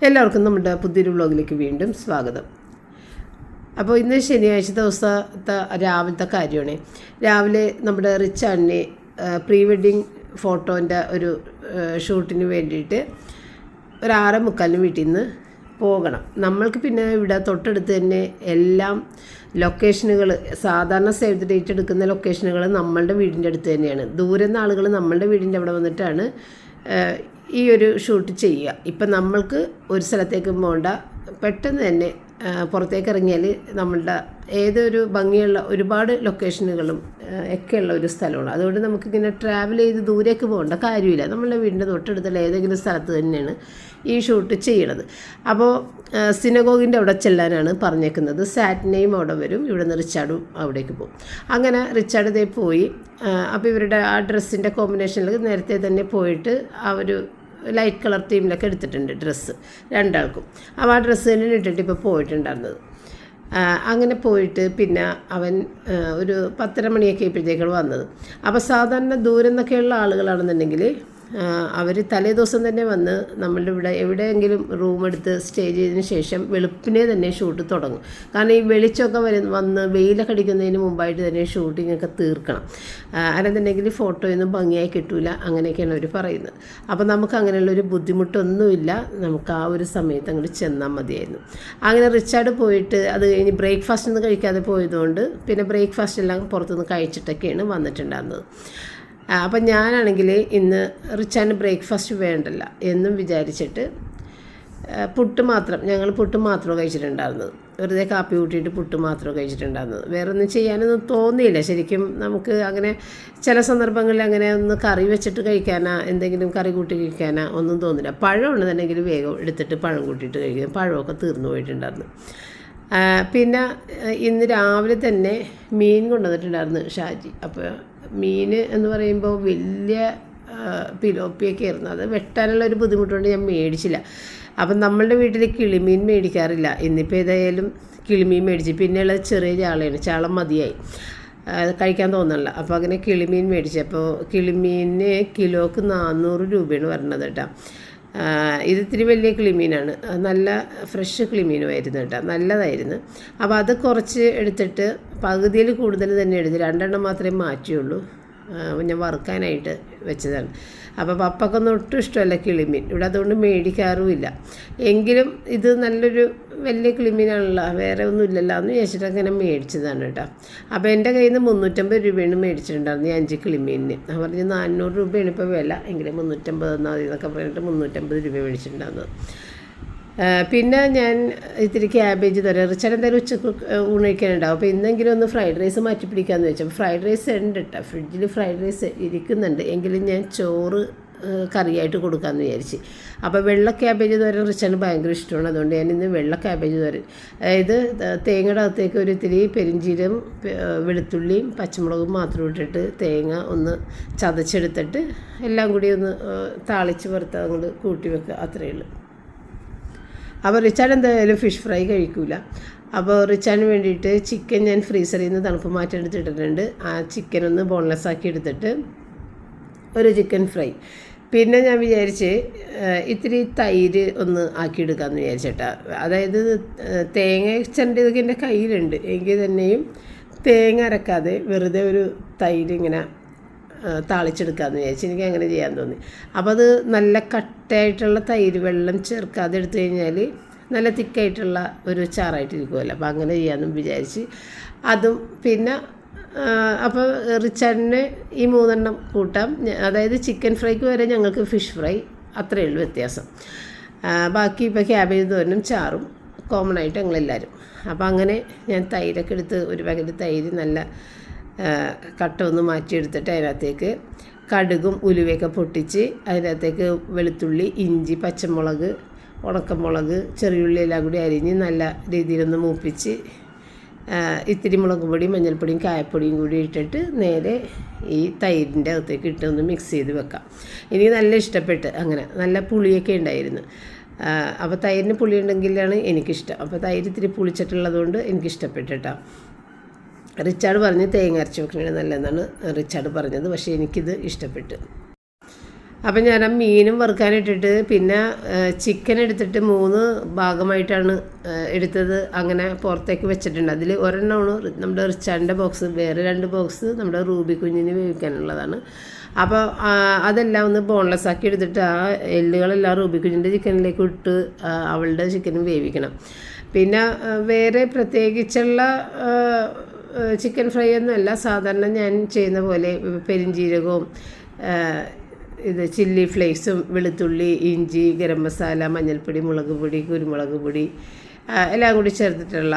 എല്ലാവർക്കും നമ്മുടെ പുതിയൊരു വ്ളോഗിലേക്ക് വീണ്ടും സ്വാഗതം. അപ്പോൾ ഇന്ന് ശനിയാഴ്ച ദിവസത്തെ രാവിലത്തെ കാര്യമാണ്. രാവിലെ നമ്മുടെ റിച്ചാണിനെ പ്രീ വെഡ്ഡിങ് ഫോട്ടോൻ്റെ ഒരു ഷൂട്ടിന് വേണ്ടിയിട്ട് ഒരു 6:45 വീട്ടിൽ നിന്ന് പോകണം. നമ്മൾക്ക് പിന്നെ ഇവിടെ തൊട്ടടുത്ത് തന്നെ എല്ലാം ലൊക്കേഷനുകൾ, സാധാരണ സേവ് ദ ഡേറ്റ് എടുക്കുന്ന ലൊക്കേഷനുകൾ നമ്മളുടെ വീടിൻ്റെ അടുത്ത് തന്നെയാണ്. ദൂരെ നിന്ന് ആളുകൾ നമ്മളുടെ വീടിൻ്റെ അവിടെ വന്നിട്ടാണ് ഈ ഒരു ഷൂട്ട് ചെയ്യുക. ഇപ്പം നമ്മൾക്ക് ഒരു സ്ഥലത്തേക്ക് പോകണ്ട, പെട്ടെന്ന് തന്നെ പുറത്തേക്ക് ഇറങ്ങിയാൽ നമ്മളുടെ ഏതൊരു ഭംഗിയുള്ള ഒരുപാട് ലൊക്കേഷനുകളും ഒക്കെയുള്ള ഒരു സ്ഥലമാണ്. അതുകൊണ്ട് നമുക്കിങ്ങനെ ട്രാവൽ ചെയ്ത് ദൂരേക്ക് പോകേണ്ട കാര്യമില്ല. നമ്മളുടെ വീടിൻ്റെ തൊട്ടടുത്തുള്ള ഏതെങ്കിലും സ്ഥലത്ത് തന്നെയാണ് ഈ ഷൂട്ട് ചെയ്യണത്. അപ്പോൾ സിനഗോഗിൻ്റെ അവിടെ ചെല്ലാനാണ് പറഞ്ഞേക്കുന്നത്. സാറ്റിനെയും അവിടെ വരും, ഇവിടെ നിന്ന് റിച്ചാർഡും അവിടേക്ക് പോകും. അങ്ങനെ റിച്ചാർഡ് ഇതേ പോയി. അപ്പോൾ ഇവരുടെ ആ ഡ്രസ്സിൻ്റെ കോമ്പിനേഷനിൽ നേരത്തെ തന്നെ പോയിട്ട് ആ ഒരു ലൈറ്റ് കളർ തീമിലൊക്കെ എടുത്തിട്ടുണ്ട് ഡ്രസ്സ് രണ്ടാൾക്കും. അപ്പോൾ ആ ഡ്രസ്സ് തന്നെ ഇട്ടിട്ട് ഇപ്പോൾ പോയിട്ടുണ്ടായിരുന്നത്. അങ്ങനെ പോയിട്ട് പിന്നെ അവൻ ഒരു 10:30 മണിയൊക്കെ ആയപ്പോഴത്തേക്കാണ് വന്നത്. അപ്പോൾ സാധാരണ ദൂരം നിന്നൊക്കെയുള്ള ആളുകളാണെന്നുണ്ടെങ്കിൽ അവർ തലേ ദിവസം തന്നെ വന്ന് നമ്മളുടെ ഇവിടെ എവിടെയെങ്കിലും റൂം എടുത്ത് സ്റ്റേ ചെയ്തതിന് ശേഷം വെളുപ്പിനെ തന്നെ ഷൂട്ട് തുടങ്ങും. കാരണം ഈ വെളിച്ചമൊക്കെ വന്ന് വെയിലൊക്കെ അടിക്കുന്നതിന് മുമ്പായിട്ട് തന്നെ ഷൂട്ടിങ്ങൊക്കെ തീർക്കണം. അല്ലെന്നുണ്ടെങ്കിൽ ഫോട്ടോയൊന്നും ഭംഗിയായി കിട്ടില്ല, അങ്ങനെയൊക്കെയാണ് അവർ പറയുന്നത്. അപ്പോൾ നമുക്ക് അങ്ങനെയുള്ളൊരു ബുദ്ധിമുട്ടൊന്നുമില്ല, നമുക്ക് ആ ഒരു സമയത്ത് അങ്ങോട്ട് ചെന്നാൽ മതിയായിരുന്നു. അങ്ങനെ റിച്ചാർഡ് പോയിട്ട് അത് കഴിഞ്ഞ് ബ്രേക്ക്ഫാസ്റ്റ് ഒന്നും കഴിക്കാതെ പോയതുകൊണ്ട് പിന്നെ ബ്രേക്ക്ഫാസ്റ്റ് എല്ലാം പുറത്തുനിന്ന് കഴിച്ചിട്ടൊക്കെയാണ് വന്നിട്ടുണ്ടായിരുന്നത്. അപ്പം ഞാനാണെങ്കിൽ ഇന്ന് റിച്ചാന് ബ്രേക്ക്ഫാസ്റ്റ് വേണ്ടല്ല എന്നും വിചാരിച്ചിട്ട് ഞങ്ങൾ പുട്ട് മാത്രമേ കഴിച്ചിട്ടുണ്ടായിരുന്നത്. വെറുതെ കാപ്പി കൂട്ടിയിട്ട് പുട്ട് മാത്രമേ കഴിച്ചിട്ടുണ്ടായിരുന്നത്. വേറെ ഒന്നും ചെയ്യാനൊന്നും തോന്നിയില്ല. ശരിക്കും നമുക്ക് അങ്ങനെ ചില സന്ദർഭങ്ങളിൽ അങ്ങനെ ഒന്ന് കറി വെച്ചിട്ട് കഴിക്കാനാ, എന്തെങ്കിലും കറി കൂട്ടി കഴിക്കാനാ ഒന്നും തോന്നില്ല. പഴം ഉണ്ടെന്നുണ്ടെങ്കിൽ വേഗം എടുത്തിട്ട് പഴം കൂട്ടിയിട്ട് കഴിക്കും. പഴമൊക്കെ തീർന്നു പോയിട്ടുണ്ടായിരുന്നു. പിന്നെ ഇന്ന് രാവിലെ തന്നെ മീൻ കൊണ്ടുവന്നിട്ടുണ്ടായിരുന്നു ഷാജി. അപ്പോൾ മീൻ എന്ന് പറയുമ്പോൾ വലിയ പിലോപ്പിയൊക്കെ ആയിരുന്നു. അത് വെട്ടാനുള്ളൊരു ബുദ്ധിമുട്ടുകൊണ്ട് ഞാൻ മേടിച്ചില്ല. അപ്പം നമ്മളുടെ വീട്ടിൽ കിളിമീൻ മേടിക്കാറില്ല. ഇന്നിപ്പോൾ ഏതായാലും കിളിമീൻ മേടിച്ച്, പിന്നെയുള്ളത് ചെറിയ ചാളയാണ്. ചാള മതിയായി, കഴിക്കാൻ തോന്നണില്ല. അപ്പോൾ അങ്ങനെ കിളിമീൻ മേടിച്ചു. അപ്പോൾ കിളിമീനിന് കിലോക്ക് 400 രൂപയാണ് വരുന്നത് കേട്ടോ. ഇത് ഇത്തിരി വലിയ കിളിമീനാണ്, നല്ല ഫ്രഷ് കിളിമീനുമായിരുന്നു കേട്ടോ, നല്ലതായിരുന്നു. അപ്പോൾ അത് കുറച്ച് എടുത്തിട്ട് പകുതിയിൽ കൂടുതൽ തന്നെ എടുത്ത് 2 എണ്ണം മാത്രമേ മാറ്റിയുള്ളൂ. ഞാൻ വറുക്കാനായിട്ട് വെച്ചതാണ്. അപ്പോൾ പപ്പക്കൊന്നും ഒട്ടും ഇഷ്ടമല്ല കിളിമീൻ, ഇവിടെ അതുകൊണ്ട് മേടിക്കാറുമില്ല. എങ്കിലും ഇത് നല്ലൊരു വലിയ കിളിമീനാണല്ലോ, വേറെ ഒന്നും ഇല്ലല്ലോ എന്ന് വിചാരിച്ചിട്ട് അങ്ങനെ മേടിച്ചതാണ് കേട്ടോ. അപ്പോൾ എൻ്റെ കയ്യിൽ നിന്ന് 350 രൂപയാണ് മേടിച്ചിട്ടുണ്ടായിരുന്നു ഈ 5 കിളിമീനിന്. ഞാൻ പറഞ്ഞ് 400 രൂപയാണ് ഇപ്പോൾ വില, എങ്കിലും 350 എന്നാൽ മതി എന്നൊക്കെ പറഞ്ഞിട്ട് 350 രൂപ മേടിച്ചിട്ടുണ്ടായിരുന്നത്. പിന്നെ ഞാൻ ഇത്തിരി ക്യാബേജ് റിച്ചാർഡ് എന്തായാലും ഉച്ചക്ക് ഊണ് കഴിക്കാനുണ്ടാവും. അപ്പോൾ ഇന്നെങ്കിലും ഒന്ന് ഫ്രൈഡ് റൈസ് മാറ്റി പിടിക്കാമെന്ന് വെച്ചു. അപ്പോൾ ഫ്രൈഡ് റൈസ് ഉണ്ട് കേട്ടോ, ഫ്രിഡ്ജിൽ ഫ്രൈഡ് റൈസ് ഇരിക്കുന്നുണ്ട്. എങ്കിലും ഞാൻ ചോറ് കറിയായിട്ട് കൊടുക്കാമെന്ന് വിചാരിച്ച്. അപ്പോൾ വെള്ള ക്യാബേജ് തോരൻ റിച്ചാർഡിന് ഭയങ്കര ഇഷ്ടമാണ്. അതുകൊണ്ട് ഞാനിന്ന് വെള്ള ക്യാബേജ് തോരൻ, അതായത് തേങ്ങയുടെ അകത്തേക്ക് ഒരു ഇത്തിരി പെരിഞ്ചീരം, വെളുത്തുള്ളിയും പച്ചമുളകും മാത്രം ഇട്ടിട്ട് തേങ്ങ ഒന്ന് ചതച്ചെടുത്തിട്ട് എല്ലാം കൂടി ഒന്ന് താളിച്ച് വറുത്ത് അങ്ങോട്ട് കൂട്ടി വെക്കുക, അത്രയേ ഉള്ളൂ. അപ്പോൾ റിച്ചാർഡ് എന്തായാലും ഫിഷ് ഫ്രൈ കഴിക്കില്ല. അപ്പോൾ റിച്ചാർഡിന് വേണ്ടിയിട്ട് ചിക്കൻ ഞാൻ ഫ്രീസറിൽ നിന്ന് തണുപ്പ് മാറ്റി എടുത്തിട്ടുണ്ട്. ആ ചിക്കൻ ഒന്ന് ബോൺലെസ് ആക്കി എടുത്തിട്ട് ഒരു ചിക്കൻ ഫ്രൈ. പിന്നെ ഞാൻ വിചാരിച്ച് ഇത്തിരി തൈര് ഒന്ന് ആക്കിയെടുക്കാമെന്ന് വിചാരിച്ചിട്ടാ. അതായത് തേങ്ങ ചെണ്ടതൊക്കെ എൻ്റെ കയ്യിലുണ്ട്, എങ്കിൽ തന്നെയും തേങ്ങ അരക്കാതെ വെറുതെ ഒരു തൈര് ഇങ്ങനെ താളിച്ചെടുക്കാമെന്ന് വിചാരിച്ചു. എനിക്ക് അങ്ങനെ ചെയ്യാൻ തോന്നി. അപ്പോൾ അത് നല്ല കട്ടയായിട്ടുള്ള തൈര്, വെള്ളം ചേർക്കാതെ എടുത്തു കഴിഞ്ഞാൽ നല്ല തിക്കായിട്ടുള്ള ഒരു ചാറായിട്ടിരിക്കുമല്ലോ. അപ്പോൾ അങ്ങനെ ചെയ്യാമെന്നും വിചാരിച്ച് അതും. പിന്നെ അപ്പോൾ റിച്ചാർഡിന് ഈ 3 എണ്ണം കൂട്ടാം. അതായത് ചിക്കൻ ഫ്രൈക്ക് വരെ ഞങ്ങൾക്ക് ഫിഷ് ഫ്രൈ, അത്രയേ ഉള്ളൂ വ്യത്യാസം. ബാക്കി ഇപ്പോൾ ക്യാബേജ് തോരനും ചാറും കോമൺ ആയിട്ട് ഞങ്ങളെല്ലാവരും. അപ്പോൾ അങ്ങനെ ഞാൻ തൈരൊക്കെ എടുത്ത് ഒരു പാക്കറ്റ് തൈര് നല്ല കട്ട ഒന്ന് മാറ്റിയെടുത്തിട്ട് അതിനകത്തേക്ക് കടുകും ഉലുവയൊക്കെ പൊട്ടിച്ച് അതിനകത്തേക്ക് വെളുത്തുള്ളി, ഇഞ്ചി, പച്ചമുളക്, ഉണക്കമുളക്, ചെറിയുള്ളി എല്ലാം കൂടി അരിഞ്ഞ് നല്ല രീതിയിലൊന്ന് മൂപ്പിച്ച് ഇത്തിരി മുളക് പൊടിയും മഞ്ഞൾപ്പൊടിയും കായപ്പൊടിയും കൂടി ഇട്ടിട്ട് നേരെ ഈ തൈരിൻ്റെ അകത്തേക്ക് ഇട്ടൊന്ന് മിക്സ് ചെയ്ത് വെക്കാം. എനിക്ക് നല്ല ഇഷ്ടപ്പെട്ട്. അങ്ങനെ നല്ല പുളിയൊക്കെ ഉണ്ടായിരുന്നു. അപ്പോൾ തൈരിന് പുളി ഉണ്ടെങ്കിലാണ് എനിക്കിഷ്ടം. അപ്പോൾ തൈര് ഇത്തിരി പുളിച്ചിട്ടുള്ളതുകൊണ്ട് എനിക്കിഷ്ടപ്പെട്ടു കേട്ടോ. റിച്ചാർഡ് പറഞ്ഞ് തേങ്ങ അരച്ച് വെക്കണേ നല്ലതെന്നാണ് റിച്ചാർഡ് പറഞ്ഞത്. പക്ഷേ എനിക്കിത് ഇഷ്ടപ്പെട്ടു. അപ്പം ഞാൻ ആ മീനും വറുക്കാനിട്ടിട്ട് പിന്നെ ചിക്കൻ എടുത്തിട്ട് 3 ഭാഗമായിട്ടാണ് എടുത്തത്. അങ്ങനെ പുറത്തേക്ക് വെച്ചിട്ടുണ്ട്. അതിൽ ഒരെണ്ണമാണ് നമ്മുടെ റിച്ചാൻ്റെ ബോക്സ്, വേറെ 2 ബോക്സ് നമ്മുടെ റൂബി കുഞ്ഞിന് വേവിക്കാനുള്ളതാണ്. അപ്പോൾ അതെല്ലാം ഒന്ന് ബോൺലെസ് ആക്കി എടുത്തിട്ട് ആ എല്ലുകളെല്ലാം റൂബി കുഞ്ഞിൻ്റെ ചിക്കനിലേക്ക് ഇട്ട് അവളുടെ ചിക്കനും വേവിക്കണം. പിന്നെ വേറെ പ്രത്യേകിച്ചുള്ള ചിക്കൻ ഫ്രൈ ഒന്നുമല്ല, സാധാരണ ഞാൻ ചെയ്യുന്ന പോലെ പെരിഞ്ജീരകവും ചില്ലി ഫ്ലേക്സും വെളുത്തുള്ളി, ഇഞ്ചി, ഗരം മസാല, മഞ്ഞൾപ്പൊടി, മുളക് പൊടി, കുരുമുളക് പൊടി എല്ലാം കൂടി ചേർത്തിട്ടുള്ള,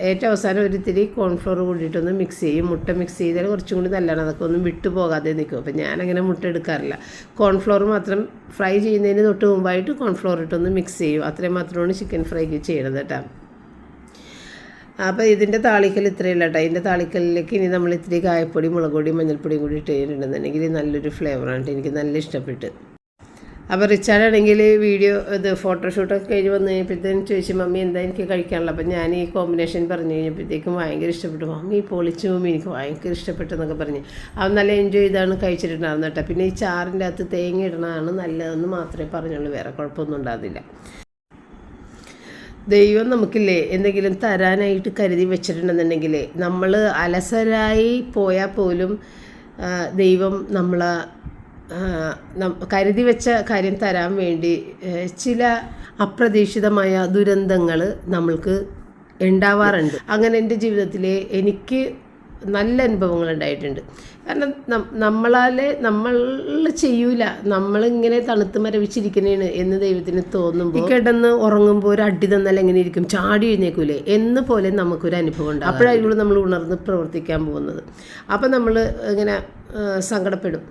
ഏറ്റവും അവസാനം ഒരിത്തിരി കോൺഫ്ലോർ കൂടിയിട്ടൊന്ന് മിക്സ് ചെയ്യും. മുട്ട മിക്സ് ചെയ്താൽ കുറച്ചും കൂടി നല്ലതാണ്, അതൊക്കെ ഒന്നും വിട്ടു പോകാതെ നിൽക്കും. അപ്പോൾ ഞാനങ്ങനെ മുട്ട എടുക്കാറില്ല. കോൺഫ്ലോർ മാത്രം ഫ്രൈ ചെയ്യുന്നതിന് തൊട്ട് മുമ്പായിട്ട് കോൺഫ്ലോർ ഇട്ടൊന്ന് മിക്സ് ചെയ്യും. അത്രയും മാത്രമാണ് ചിക്കൻ ഫ്രൈക്ക് ചെയ്യണത് കേട്ടോ. അപ്പോൾ ഇതിൻ്റെ താളിക്കൽ ഇത്രയല്ല കേട്ടോ. ഇതിൻ്റെ താളിക്കലിലേക്ക് ഇനി നമ്മൾ ഇത്തിരി കായപ്പൊടി, മുളക് പൊടി, മഞ്ഞൾപ്പൊടിയും കൂടി ഇട്ടിട്ടുണ്ടെന്നുണ്ടെങ്കിൽ നല്ലൊരു ഫ്ലേവറാണ്. എനിക്ക് നല്ല ഇഷ്ടപ്പെട്ട്. അപ്പോൾ റിച്ചാർഡാണെങ്കിൽ വീഡിയോ ഫോട്ടോഷൂട്ടൊക്കെ കഴിഞ്ഞ് വന്നു കഴിഞ്ഞപ്പോഴത്തേനും ചോദിച്ചു, മമ്മി എന്താ എനിക്ക് കഴിക്കാനുള്ളത്. അപ്പം ഞാൻ ഈ കോമ്പിനേഷൻ പറഞ്ഞു കഴിഞ്ഞപ്പോഴത്തേക്കും ഭയങ്കര ഇഷ്ടപ്പെട്ടു. മമ്മി പൊളിച്ചു, മമ്മി എനിക്ക് ഭയങ്കര ഇഷ്ടപ്പെട്ടു എന്നൊക്കെ പറഞ്ഞ് അവൻ നല്ല എൻജോയ് ചെയ്താണ് കഴിച്ചിട്ടുണ്ടായിരുന്നു കേട്ടോ. പിന്നെ ഈ ചാറിൻ്റെ അകത്ത് തേങ്ങ ഇടണതാണ് നല്ലതെന്ന് മാത്രമേ പറഞ്ഞുള്ളൂ, വേറെ കുഴപ്പമൊന്നും ഉണ്ടാകുന്നില്ല. ദൈവം നമുക്കില്ലേ എന്തെങ്കിലും തരാനായിട്ട് കരുതി വെച്ചിട്ടുണ്ടെന്നുണ്ടെങ്കിൽ നമ്മൾ അലസരായി പോയാൽ പോലും ദൈവം നമ്മളെ കരുതി വെച്ച കാര്യം തരാൻ വേണ്ടി ചില അപ്രതീക്ഷിതമായ ദുരന്തങ്ങൾ നമ്മൾക്ക് ഉണ്ടാവാറുണ്ട്. അങ്ങനെ എൻ്റെ ജീവിതത്തിൽ എനിക്ക് നല്ല അനുഭവങ്ങൾ ഉണ്ടായിട്ടുണ്ട്. കാരണം നമ്മൾ ചെയ്യൂല, നമ്മളിങ്ങനെ തണുത്ത് മരവിച്ചിരിക്കണേണ് എന്ന് ദൈവത്തിന് തോന്നുമ്പോൾ കിടന്ന് ഉറങ്ങുമ്പോൾ ഒരു അടി തന്നാൽ എങ്ങനെ ഇരിക്കും, ചാടി എഴുന്നേക്കൂലേ എന്ന് പോലെ നമുക്കൊരു അനുഭവം ഉണ്ട്. അപ്പോഴായിരിക്കും നമ്മൾ ഉണർന്ന് പ്രവർത്തിക്കാൻ പോകുന്നത്. അപ്പം നമ്മൾ ഇങ്ങനെ സങ്കടപ്പെടും,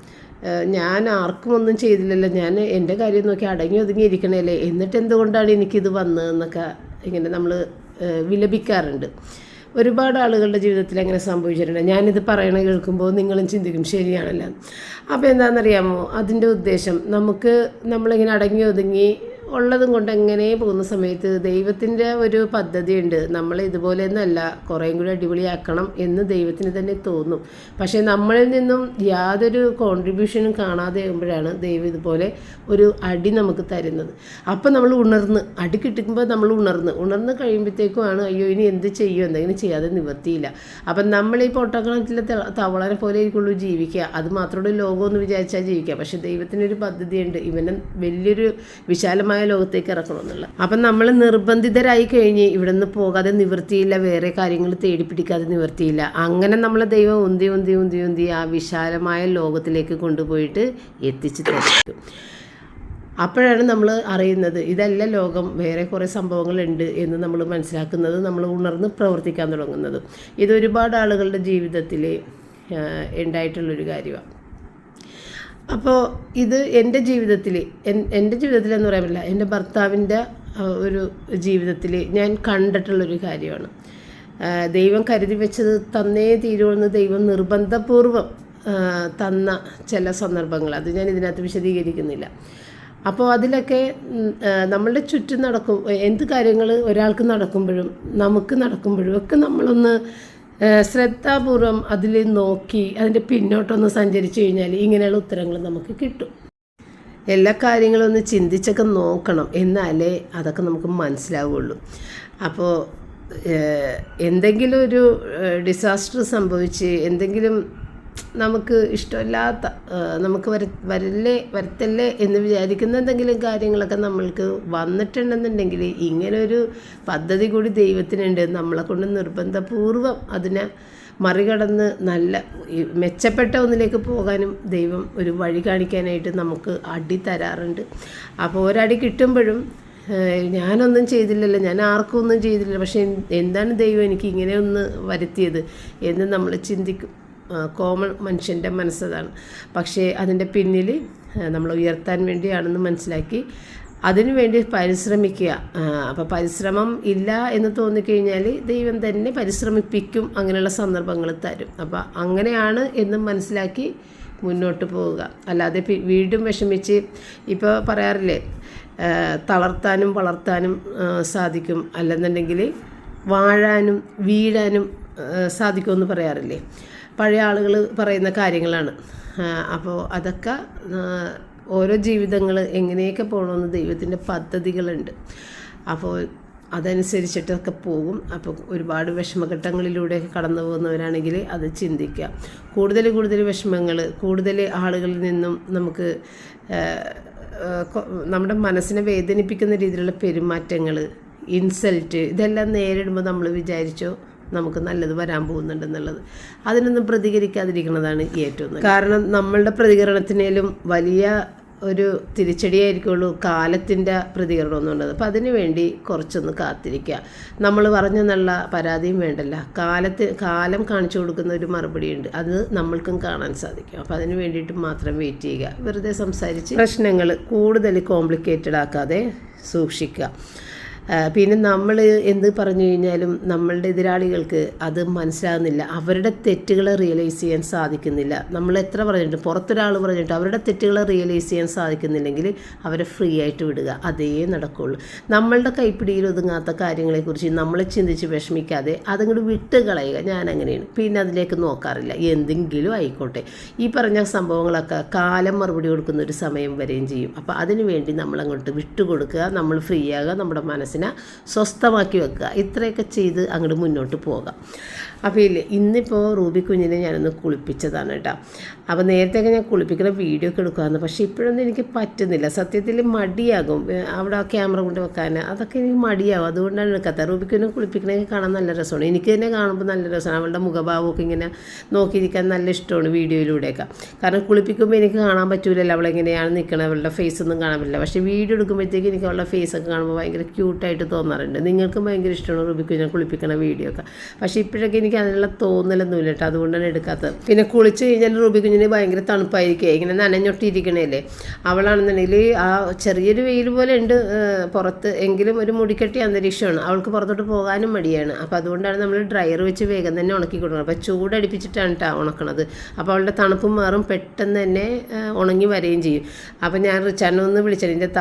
ഞാൻ ആർക്കും ഒന്നും ചെയ്തില്ലല്ലോ, ഞാൻ എൻ്റെ കാര്യം നോക്കി അടങ്ങി ഒതുങ്ങി ഇരിക്കണല്ലേ, എന്നിട്ട് എന്തുകൊണ്ടാണ് എനിക്കിത് വന്നതെന്നൊക്കെ ഇങ്ങനെ നമ്മൾ വിലപിക്കാറുണ്ട്. ഒരുപാട് ആളുകളുടെ ജീവിതത്തിൽ അങ്ങനെ സംഭവിച്ചിട്ടുണ്ട്. ഞാനിത് പറയണ കേൾക്കുമ്പോൾ നിങ്ങളും ചിന്തിക്കും ശരിയാണല്ലോ. അപ്പോൾ എന്താണെന്നറിയാമോ, അതിൻ്റെ ഉദ്ദേശം നമ്മളിങ്ങനെ അടങ്ങി ഒതുങ്ങി ഉള്ളതും കൊണ്ട് എങ്ങനെ പോകുന്ന സമയത്ത് ദൈവത്തിൻ്റെ ഒരു പദ്ധതിയുണ്ട്. നമ്മൾ ഇതുപോലെയൊന്നുമല്ല, കുറേയും കൂടി അടിപൊളിയാക്കണം എന്ന് ദൈവത്തിന് തന്നെ തോന്നും. പക്ഷേ നമ്മളിൽ നിന്നും യാതൊരു കോൺട്രിബ്യൂഷനും കാണാതെ ആകുമ്പോഴാണ് ദൈവം ഇതുപോലെ ഒരു അടി നമുക്ക് തരുന്നത്. അപ്പം നമ്മൾ അടി കിട്ടുമ്പോൾ നമ്മൾ ഉണർന്ന് കഴിയുമ്പോഴത്തേക്കുമാണ് അയ്യോ ഇനി എന്ത് ചെയ്യും, എന്തെങ്കിലും ചെയ്യാതെ നിവർത്തിയില്ല. അപ്പം നമ്മൾ ഈ പൊട്ടക്കണത്തിലെ തവളനെ പോലെ ആയിരിക്കുള്ളൂ ജീവിക്കുക. അത് മാത്രമേ ലോകമെന്ന് വിചാരിച്ചാൽ ജീവിക്കുക. പക്ഷേ ദൈവത്തിനൊരു പദ്ധതിയുണ്ട്, ഇവനെ വലിയൊരു വിശാലമായ ലോകത്തേക്ക് ഇറക്കണമെന്നുള്ള. അപ്പം നമ്മൾ നിർബന്ധിതരായി കഴിഞ്ഞ് ഇവിടെ നിന്ന് പോകാതെ നിവൃത്തിയില്ല, വേറെ കാര്യങ്ങൾ തേടിപ്പിടിക്കാതെ നിവൃത്തിയില്ല. അങ്ങനെ നമ്മളെ ദൈവം ഉന്തി ആ വിശാലമായ ലോകത്തിലേക്ക് കൊണ്ടുപോയിട്ട് എത്തിച്ച് തരും. അപ്പോഴാണ് നമ്മൾ അറിയുന്നത് ഇതല്ല ലോകം, വേറെ കുറേ സംഭവങ്ങളുണ്ട് എന്ന് നമ്മൾ മനസ്സിലാക്കുന്നത്, നമ്മൾ ഉണർന്ന് പ്രവർത്തിക്കാൻ തുടങ്ങുന്നത്. ഇതൊരുപാട് ആളുകളുടെ ജീവിതത്തിൽ ഉണ്ടായിട്ടുള്ളൊരു കാര്യമാണ്. അപ്പോൾ ഇത് എൻ്റെ ജീവിതത്തിൽ എന്ന് പറയാൻ പറ്റില്ല, എൻ്റെ ഭർത്താവിൻ്റെ ഒരു ജീവിതത്തിൽ ഞാൻ കണ്ടിട്ടുള്ളൊരു കാര്യമാണ്. ദൈവം കരുതി വെച്ചത് തന്നേ തീരുമെന്ന് ദൈവം നിർബന്ധപൂർവം തന്ന ചില സന്ദർഭങ്ങൾ, അത് ഞാൻ ഇതിനകത്ത് വിശദീകരിക്കുന്നില്ല. അപ്പോൾ അതിലൊക്കെ നമ്മളുടെ ചുറ്റും എന്ത് കാര്യങ്ങൾ ഒരാൾക്ക് നടക്കുമ്പോഴും നമുക്ക് നടക്കുമ്പോഴും ഒക്കെ നമ്മളൊന്ന് ശ്രദ്ധാപൂർവം അതിൽ നോക്കി അതിൻ്റെ പിന്നോട്ടൊന്ന് സഞ്ചരിച്ചു കഴിഞ്ഞാൽ ഇങ്ങനെയുള്ള ഉത്തരങ്ങൾ നമുക്ക് കിട്ടും. എല്ലാ കാര്യങ്ങളും ഒന്ന് ചിന്തിച്ചൊക്കെ നോക്കണം, എന്നാലേ അതൊക്കെ നമുക്ക് മനസ്സിലാവുള്ളൂ. അപ്പോൾ എന്തെങ്കിലും ഒരു ഡിസാസ്റ്റർ സംഭവിച്ച് എന്തെങ്കിലും നമുക്ക് ഇഷ്ടമില്ലാത്ത നമുക്ക് വരുത്തല്ലേ എന്ന് വിചാരിക്കുന്ന എന്തെങ്കിലും കാര്യങ്ങളൊക്കെ നമ്മൾക്ക് വന്നിട്ടുണ്ടെന്നുണ്ടെങ്കിൽ ഇങ്ങനൊരു പദ്ധതി കൂടി ദൈവത്തിനുണ്ട്. നമ്മളെ കൊണ്ട് നിർബന്ധപൂർവം അതിനെ മറികടന്ന് നല്ല മെച്ചപ്പെട്ട ഒന്നിലേക്ക് പോകാനും ദൈവം ഒരു വഴി കാണിക്കാനായിട്ട് നമുക്ക് അടി തരാറുണ്ട്. അപ്പോൾ ഒരടി കിട്ടുമ്പോഴും ഞാനൊന്നും ചെയ്തില്ലല്ലോ, ഞാൻ ആർക്കും ഒന്നും ചെയ്തില്ല, പക്ഷേ എന്താണ് ദൈവം എനിക്ക് ഇങ്ങനെ ഒന്ന് വരുത്തിയത് എന്ന് നമ്മൾ ചിന്തിക്കും. കോമൺ മനുഷ്യൻ്റെ മനസ്സതാണ്. പക്ഷേ അതിൻ്റെ പിന്നിൽ നമ്മൾ ഉയർത്താൻ വേണ്ടിയാണെന്ന് മനസ്സിലാക്കി അതിനു വേണ്ടി പരിശ്രമിക്കുക. അപ്പോൾ പരിശ്രമം ഇല്ല എന്ന് തോന്നിക്കഴിഞ്ഞാൽ ദൈവം തന്നെ പരിശ്രമിപ്പിക്കും, അങ്ങനെയുള്ള സന്ദർഭങ്ങൾ തരും. അപ്പോൾ അങ്ങനെയാണ് എന്ന് മനസ്സിലാക്കി മുന്നോട്ട് പോവുക. അല്ലാതെ വീണ്ടും വിഷമിച്ച് ഇപ്പോൾ പറയാറില്ലേ, തളർത്താനും വളർത്താനും സാധിക്കും, അല്ലെന്നുണ്ടെങ്കിൽ വാഴാനും വീഴാനും സാധിക്കുമെന്ന് പറയാറില്ലേ. പഴയ ആളുകൾ പറയുന്ന കാര്യങ്ങളാണ്. അപ്പോൾ അതൊക്കെ ഓരോ ജീവിതങ്ങൾ എങ്ങനെയൊക്കെ പോകണമെന്ന് ദൈവത്തിൻ്റെ പദ്ധതികളുണ്ട്. അപ്പോൾ അതനുസരിച്ചിട്ടൊക്കെ പോകും. അപ്പോൾ ഒരുപാട് വിഷമഘട്ടങ്ങളിലൂടെയൊക്കെ കടന്നു പോകുന്നവരാണെങ്കിൽ അത് ചിന്തിക്കുക. കൂടുതൽ വിഷമങ്ങൾ കൂടുതൽ ആളുകളിൽ നിന്നും നമുക്ക് നമ്മുടെ മനസ്സിനെ വേദനിപ്പിക്കുന്ന രീതിയിലുള്ള പെരുമാറ്റങ്ങൾ, ഇൻസൾട്ട്, ഇതെല്ലാം നേരിടുമ്പോൾ നമ്മൾ വിചാരിച്ചോ നമുക്ക് നല്ലത് വരാൻ പോകുന്നുണ്ടെന്നുള്ളത്. അതിനൊന്നും പ്രതികരിക്കാതിരിക്കുന്നതാണ് ഏറ്റവും നല്ലത്. കാരണം നമ്മളുടെ പ്രതികരണത്തിനേലും വലിയ ഒരു തിരിച്ചടിയായിരിക്കുള്ളൂ കാലത്തിൻ്റെ പ്രതികരണം എന്നുള്ളത്. അപ്പോൾ അതിനു വേണ്ടി കുറച്ചൊന്ന് കാത്തിരിക്കുക. നമ്മൾ പറഞ്ഞ നല്ല പരാതിയും വേണ്ടല്ല, കാലം കാണിച്ചു കൊടുക്കുന്ന ഒരു മറുപടിയുണ്ട്, അത് നമ്മൾക്കും കാണാൻ സാധിക്കും. അപ്പോൾ അതിന് വേണ്ടിയിട്ട് മാത്രം വെയിറ്റ് ചെയ്യുക. വെറുതെ സംസാരിച്ച് പ്രശ്നങ്ങൾ കൂടുതൽ കോംപ്ലിക്കേറ്റഡ് ആക്കാതെ സൂക്ഷിക്കുക. പിന്നെ നമ്മൾ എന്ത് പറഞ്ഞു കഴിഞ്ഞാലും നമ്മളുടെ എതിരാളികൾക്ക് അത് മനസ്സിലാകുന്നില്ല. അവരുടെ തെറ്റുകളെ റിയലൈസ് ചെയ്യാൻ സാധിക്കുന്നില്ല. നമ്മൾ എത്ര പറഞ്ഞിട്ട് പുറത്തൊരാൾ പറഞ്ഞിട്ട് അവരുടെ തെറ്റുകളെ റിയലൈസ് ചെയ്യാൻ സാധിക്കുന്നില്ലെങ്കിൽ അവരെ ഫ്രീ ആയിട്ട് വിടുക, അതേ നടക്കുകയുള്ളൂ. നമ്മളുടെ കൈപ്പിടിയിൽ ഒതുങ്ങാത്ത കാര്യങ്ങളെക്കുറിച്ച് നമ്മൾ ചിന്തിച്ച് വിഷമിക്കാതെ അതങ്ങോട്ട് വിട്ട് കളയുക. ഞാൻ അങ്ങനെയാണ്, പിന്നെ അതിലേക്ക് നോക്കാറില്ല. എന്തെങ്കിലും ആയിക്കോട്ടെ, ഈ പറഞ്ഞ സംഭവങ്ങളൊക്കെ കാലം മറുപടി കൊടുക്കുന്ന ഒരു സമയം വരെയും ചെയ്യും. അപ്പോൾ അതിനു വേണ്ടി നമ്മളങ്ങോട്ട് വിട്ടുകൊടുക്കുക, നമ്മൾ ഫ്രീ ആകുക, നമ്മുടെ മനസ്സിനെ സ്വസ്ഥമാക്കി വെക്കുക. ഇത്രയൊക്കെ ചെയ്ത് അങ്ങോട്ട് മുന്നോട്ട് പോകാം. അപ്പോൾ ഇന്നിപ്പോൾ റൂബി കുഞ്ഞിനെ ഞാനൊന്ന് കുളിപ്പിച്ചതാണ് കേട്ടോ. അപ്പോൾ നേരത്തെയൊക്കെ ഞാൻ കുളിപ്പിക്കുന്ന വീഡിയോ ഒക്കെ എടുക്കുമായിരുന്നു. പക്ഷേ ഇപ്പോഴൊന്നും എനിക്ക് പറ്റുന്നില്ല. സത്യത്തിൽ മടിയാകും അവിടെ ക്യാമറ കൊണ്ട് വെക്കാൻ, അതൊക്കെ എനിക്ക് മടിയാകും. അതുകൊണ്ടാണ് എടുക്കാത്തത്. റൂബി കുഞ്ഞിനെ കുളിപ്പിക്കണമെങ്കിൽ കാണാൻ നല്ല രസമാണ്. എനിക്ക് തന്നെ കാണുമ്പോൾ നല്ല രസമാണ്. അവളുടെ മുഖഭാവമൊക്കെ ഇങ്ങനെ നോക്കിയിരിക്കാൻ നല്ല ഇഷ്ടമാണ് വീഡിയോയിലൂടെയൊക്കെ. കാരണം കുളിപ്പിക്കുമ്പോൾ എനിക്ക് കാണാൻ പറ്റൂലല്ലോ അവളെങ്ങനെയാണ് നിൽക്കണത്, അവളുടെ ഫേസ് ഒന്നും കാണാൻ പറ്റില്ല. പക്ഷേ വീഡിയോ എടുക്കുമ്പോഴത്തേക്ക് എനിക്ക് അവളുടെ ഫേസൊക്കെ കാണുമ്പോൾ ഭയങ്കര ക്യൂട്ടായിട്ട് തോന്നാറുണ്ട്. നിങ്ങൾക്കും ഭയങ്കര ഇഷ്ടമാണ് റൂബി കുഞ്ഞിനെ കുളിപ്പിക്കണ വീഡിയോ ഒക്കെ. പക്ഷേ ഇപ്പോഴൊക്കെ എനിക്ക് അതിനുള്ള തോന്നലൊന്നുമില്ല കേട്ടോ, അതുകൊണ്ടാണ് എടുക്കാത്തത്. പിന്നെ കുളിച്ച് കഴിഞ്ഞാൽ റൂബി കുഞ്ഞിന് ഭയങ്കര തണുപ്പായിരിക്കും, ഇങ്ങനെ നനഞ്ഞൊട്ടിയിരിക്കണേല്ലേ. അവളാണെന്നുണ്ടെങ്കിൽ ആ ചെറിയൊരു വെയിൽ പോലെ ഉണ്ട് പുറത്ത്, എങ്കിലും ഒരു മുടിക്കെട്ടി അന്തരീക്ഷമാണ്. അവൾക്ക് പുറത്തോട്ട് പോകാനും മടിയാണ്. അപ്പോൾ അതുകൊണ്ടാണ് നമ്മൾ ഡ്രയർ വെച്ച് വേഗം തന്നെ ഉണക്കി കൊടുക്കണം. അപ്പോൾ ചൂടടിപ്പിച്ചിട്ടാണ് കേട്ടോ ഉണക്കണത്. അപ്പോൾ അവളുടെ തണുപ്പും മാറും, പെട്ടെന്ന് തന്നെ ഉണങ്ങി വരികയും ചെയ്യും. അപ്പോൾ ഞാൻ റിച്ചാനെ ഒന്ന് വിളിച്ചത്, ഇതിൻ്റെ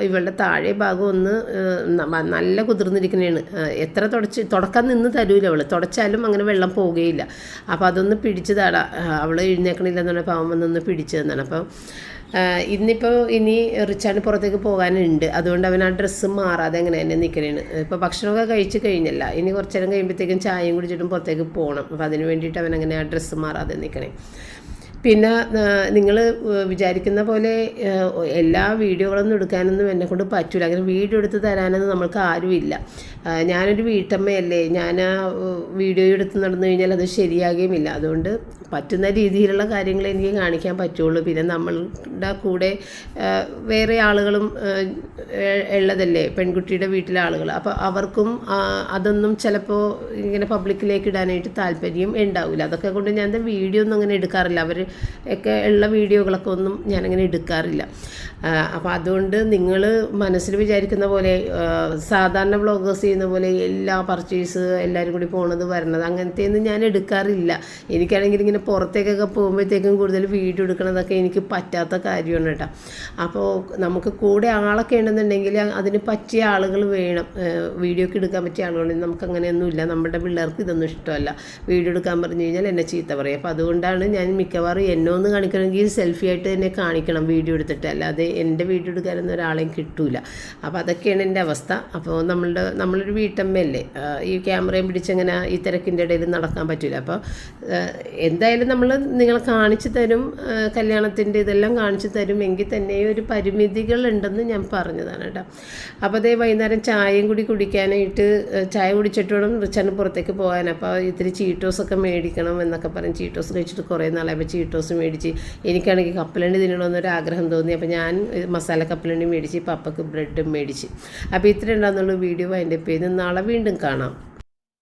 ഇവളുടെ താഴെ ഭാഗം ഒന്ന് നല്ല കുതിർന്നിരിക്കുന്നതാണ്. എത്ര തുടക്കാൻ നിന്ന് തരൂല അവൾ, തുടച്ചാലും അങ്ങനെ വെള്ളം പോവുകയില്ല. അപ്പോൾ അതൊന്ന് പിടിച്ച് തടാ, അവൾ എഴുന്നേക്കണില്ലെന്നാണ് പാവം വന്നൊന്ന് പിടിച്ചു തന്നാണ്. അപ്പോൾ ഇനി റിച്ചാന് പുറത്തേക്ക് പോകാനുണ്ട്, അതുകൊണ്ട് അവൻ ആ ഡ്രസ്സ് മാറാതെ അങ്ങനെ തന്നെ നിൽക്കണേണ്. ഇപ്പോൾ ഭക്ഷണമൊക്കെ കഴിച്ച് കഴിഞ്ഞല്ല, ഇനി കുറച്ച് നേരം കഴിയുമ്പോഴത്തേക്കും ചായയും കുടിച്ചിട്ടും പുറത്തേക്ക് പോകണം. അപ്പോൾ അതിന് വേണ്ടിയിട്ട് അവൻ അങ്ങനെ ആ ഡ്രസ്സ് മാറാതെ നിൽക്കണേ. പിന്നെ നിങ്ങൾ വിചാരിക്കുന്ന പോലെ എല്ലാ വീഡിയോകളൊന്നും എടുക്കാനൊന്നും എന്നെക്കൊണ്ട് പറ്റില്ല. അങ്ങനെ വീഡിയോ എടുത്ത് തരാനൊന്നും നമ്മൾക്ക് ആരുമില്ല. ഞാനൊരു വീട്ടമ്മയല്ലേ, ഞാൻ വീഡിയോ എടുത്ത് നടന്നു കഴിഞ്ഞാൽ അത് ശരിയാകുകയുമില്ല. അതുകൊണ്ട് പറ്റുന്ന രീതിയിലുള്ള കാര്യങ്ങൾ എനിക്ക് കാണിക്കാൻ പറ്റുള്ളൂ. പിന്നെ നമ്മളുടെ കൂടെ വേറെ ആളുകളും ഉള്ളതല്ലേ, പെൺകുട്ടിയുടെ വീട്ടിലെ ആളുകൾ. അപ്പോൾ അവർക്കും അതൊന്നും ചിലപ്പോൾ ഇങ്ങനെ പബ്ലിക്കിലേക്ക് ഇടാനായിട്ട് താല്പര്യം ഉണ്ടാവില്ല. അതൊക്കെ കൊണ്ട് ഞാൻ വീഡിയോ ഒന്നും അങ്ങനെ എടുക്കാറില്ല. അവർ ഒക്കെ ഉള്ള വീഡിയോകളൊക്കെ ഒന്നും ഞാനങ്ങനെ എടുക്കാറില്ല. അപ്പോൾ അതുകൊണ്ട് നിങ്ങൾ മനസ്സിൽ വിചാരിക്കുന്ന പോലെ സാധാരണ വ്ളോഗേഴ്സ് ചെയ്യുന്ന പോലെ എല്ലാ പർച്ചേസ് എല്ലാവരും കൂടി പോണത് വരണത് അങ്ങനത്തെയൊന്നും ഞാൻ എടുക്കാറില്ല. എനിക്കാണെങ്കിൽ ഇങ്ങനെ പുറത്തേക്കൊക്കെ പോകുമ്പോഴത്തേക്കും കൂടുതൽ വീഡിയോ എടുക്കണതൊക്കെ എനിക്ക് പറ്റാത്ത കാര്യമാണ് കേട്ടോ. അപ്പോൾ നമുക്ക് കൂടെ ആളൊക്കെ ഉണ്ടെന്നുണ്ടെങ്കിൽ അതിന് പറ്റിയ ആളുകൾ വേണം, വീഡിയോക്ക് എടുക്കാൻ പറ്റിയ ആളുകളുണ്ടെങ്കിൽ നമുക്ക് അങ്ങനെയൊന്നുമില്ല. നമ്മുടെ പിള്ളേർക്ക് ഇതൊന്നും ഇഷ്ടമല്ല, വീഡിയോ എടുക്കാൻ പറഞ്ഞു കഴിഞ്ഞാൽ എന്നെ ചീത്ത പറയും. അപ്പോൾ അതുകൊണ്ടാണ് ഞാൻ മിക്കവാറും എന്നെ ഒന്ന് കാണിക്കണമെങ്കിൽ സെൽഫി ആയിട്ട് തന്നെ കാണിക്കണം വീഡിയോ എടുത്തിട്ട്, അല്ലാതെ എൻ്റെ വീഡിയോ എടുക്കാനൊന്നും ഒരാളെയും കിട്ടൂല. അപ്പോൾ അതൊക്കെയാണ് എൻ്റെ അവസ്ഥ. അപ്പോൾ നമ്മളൊരു വീട്ടമ്മയല്ലേ, ഈ ക്യാമറയും പിടിച്ചങ്ങനെ ഈ തിരക്കിൻ്റെ ഇടയിൽ നടക്കാൻ പറ്റില്ല. അപ്പോൾ എന്തായാലും നമ്മൾ നിങ്ങളെ കാണിച്ചു തരും, കല്യാണത്തിൻ്റെ ഇതെല്ലാം കാണിച്ചു തരും, എങ്കിൽ തന്നെ ഒരു പരിമിതികളുണ്ടെന്ന് ഞാൻ പറഞ്ഞതാണ് കേട്ടോ. അപ്പോൾ അതേ വൈകുന്നേരം ചായയും കൂടി കുടിക്കാനായിട്ട്, ചായ കുടിച്ചിട്ട് വേണം റിച്ചാന് പുറത്തേക്ക് പോകാൻ. അപ്പോൾ ഇത്തിരി ചീറ്റോസൊക്കെ മേടിക്കണം എന്നൊക്കെ പറഞ്ഞ് ചീറ്റോസ് കഴിച്ചിട്ട് കുറേ നാളായപ്പോൾ ചീറ്റോസ് മേടിച്ച്, എനിക്കാണെങ്കിൽ കപ്പലണ്ടി തിന്നണമെന്നൊരാഗ്രഹം തോന്നി. അപ്പോൾ ഞാൻ മസാല കപ്പലണ്ടി മേടിച്ച്, പപ്പക്ക് ബ്രെഡും മേടിച്ച്. അപ്പോൾ ഇത്രയും ഉണ്ടാകുന്നുള്ള വീഡിയോ അതിൻ്റെ പേര്. നാളെ വീണ്ടും കാണാം.